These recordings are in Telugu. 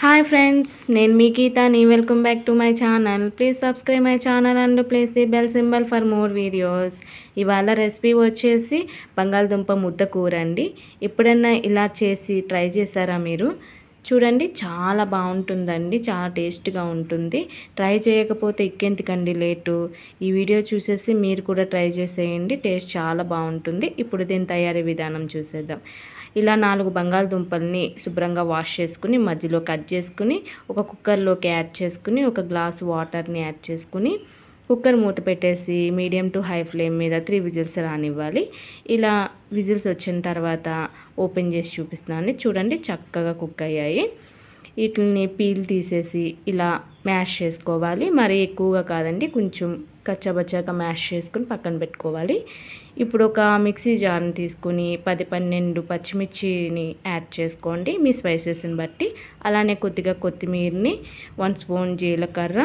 హాయ్ ఫ్రెండ్స్, నేను మీ గీతాని. Welcome back to my channel. Please subscribe my channel and place the bell symbol for more videos. ఇవాళ రెసిపీ వచ్చేసి బంగాళదుంప ముద్ద కూర అండి. ఎప్పుడన్నా ఇలా చేసి ట్రై చేశారా మీరు? చూడండి, చాలా బాగుంటుందండి, చాలా టేస్ట్గా ఉంటుంది. ట్రై చేయకపోతే ఇంకెందుకండి లేటు, ఈ వీడియో చూసేసి మీరు కూడా ట్రై చేసేయండి. టేస్ట్ చాలా బాగుంటుంది. ఇప్పుడు దీని తయారీ విధానం చూసేద్దాం. ఇలా 4 బంగాళదుంపల్ని శుభ్రంగా వాష్ చేసుకుని మధ్యలో కట్ చేసుకుని ఒక కుక్కర్లోకి యాడ్ చేసుకుని ఒక గ్లాస్ వాటర్ని యాడ్ చేసుకుని కుక్కర్ మూత పెట్టేసి మీడియం టు హై ఫ్లేమ్ మీద 3 విజిల్స్ రానివ్వాలి. ఇలా విజిల్స్ వచ్చిన తర్వాత ఓపెన్ చేసి చూపిస్తున్నాను. చూడండి, చక్కగా కుక్ అయ్యాయి. వీటిని పీల్ తీసేసి ఇలా మ్యాష్ చేసుకోవాలి. మరీ ఎక్కువగా కాదండి, కొంచెం కచ్చాబచ్చాగా మ్యాష్ చేసుకుని పక్కన పెట్టుకోవాలి. ఇప్పుడు ఒక మిక్సీ జార్ని తీసుకుని 10-12 పచ్చిమిర్చిని యాడ్ చేసుకోండి మీ స్పైసెస్ని బట్టి. అలానే కొద్దిగా కొత్తిమీరని, 1 స్పూన్ జీలకర్ర,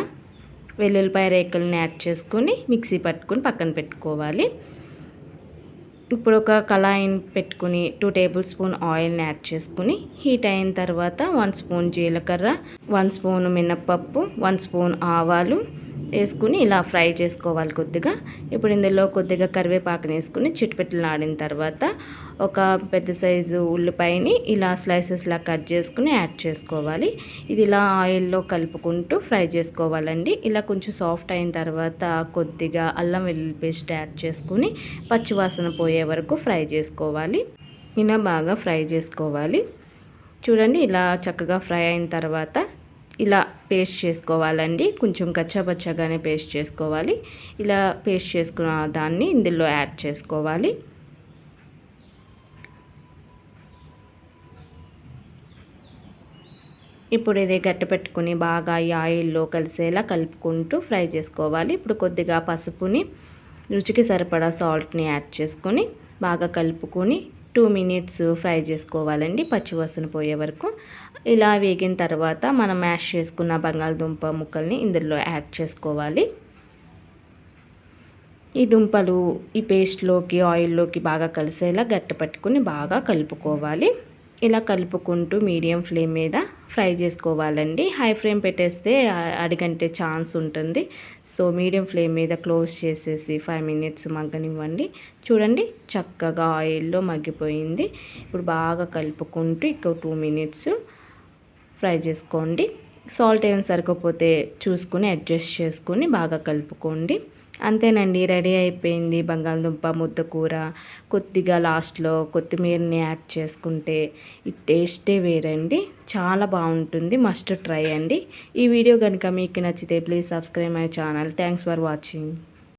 వెల్లుల్లిపాయ రేకల్ని యాడ్ చేసుకొని మిక్సీ పట్టుకొని పక్కన పెట్టుకోవాలి. ఇప్పుడు ఒక కళాయిని పెట్టుకుని 2 టేబుల్ స్పూన్ ఆయిల్ని యాడ్ చేసుకుని హీట్ అయిన తర్వాత 1 స్పూన్ జీలకర్ర, 1 స్పూన్ మినప్పప్పు, 1 స్పూన్ ఆవాలు వేసుకుని ఇలా ఫ్రై చేసుకోవాలి కొద్దిగా. ఇప్పుడు ఇందులో కొద్దిగా కరివేపాకుని వేసుకుని చిట్టుపెట్టలాడిన తర్వాత ఒక పెద్ద సైజు ఉల్లిపాయని ఇలా స్లైసెస్లా కట్ చేసుకుని యాడ్ చేసుకోవాలి. ఇది ఇలా ఆయిల్లో కలుపుకుంటూ ఫ్రై చేసుకోవాలండి. ఇలా కొంచెం సాఫ్ట్ అయిన తర్వాత కొద్దిగా అల్లం వెల్లుల్లి పేస్ట్ యాడ్ చేసుకుని పచ్చివాసన పోయే వరకు ఫ్రై చేసుకోవాలి. ఇలా బాగా ఫ్రై చేసుకోవాలి. చూడండి, ఇలా చక్కగా ఫ్రై అయిన తర్వాత ఇలా పేస్ట్ చేసుకోవాలండి. కొంచెం కచ్చాపచ్చాగానే పేస్ట్ చేసుకోవాలి. ఇలా పేస్ట్ చేసుకున్న దాన్ని ఇందులో యాడ్ చేసుకోవాలి. ఇప్పుడు ఇది గట్టి పెట్టుకుని బాగా ఈ ఆయిల్లో కలిసేలా కలుపుకుంటూ ఫ్రై చేసుకోవాలి. ఇప్పుడు కొద్దిగా పసుపుని, రుచికి సరిపడా సాల్ట్ని యాడ్ చేసుకొని బాగా కలుపుకొని 2 మినిట్స్ ఫ్రై చేసుకోవాలండి, పచ్చివాసన పోయే వరకు. ఇలా వేగిన తర్వాత మనం మ్యాష్ చేసుకున్న బంగాళదుంప ముక్కల్ని ఇందులో యాడ్ చేసుకోవాలి. ఈ దుంపలు ఈ పేస్ట్లోకి, ఆయిల్లోకి బాగా కలిసేలా గట్టి పట్టుకుని బాగా కలుపుకోవాలి. ఇలా కలుపుకుంటూ మీడియం ఫ్లేమ్ మీద ఫ్రై చేసుకోవాలండి. హై ఫ్లేమ్ పెట్టేస్తే అడిగంటే ఛాన్స్ ఉంటుంది. సో మీడియం ఫ్లేమ్ మీద క్లోజ్ చేసేసి 5 మినిట్స్ మగ్గనివ్వండి. చూడండి, చక్కగా ఆయిల్లో మగ్గిపోయింది. ఇప్పుడు బాగా కలుపుకుంటూ ఇంకో 2 మినిట్స్ ఫ్రై చేసుకోండి. సాల్ట్ ఏమైనా సరిపోతే చూసుకుని అడ్జస్ట్ చేసుకుని బాగా కలుపుకోండి. అంతేనండి, రెడీ అయిపోయింది బంగాళదుంప ముద్ద కూర. కొద్దిగా లాస్ట్లో కొత్తిమీరని యాడ్ చేసుకుంటే ఈ టేస్టే వేరండి, చాలా బాగుంటుంది. మస్ట్ ట్రై అండి. ఈ వీడియో కనుక మీకు నచ్చితే please subscribe my channel. Thanks for watching.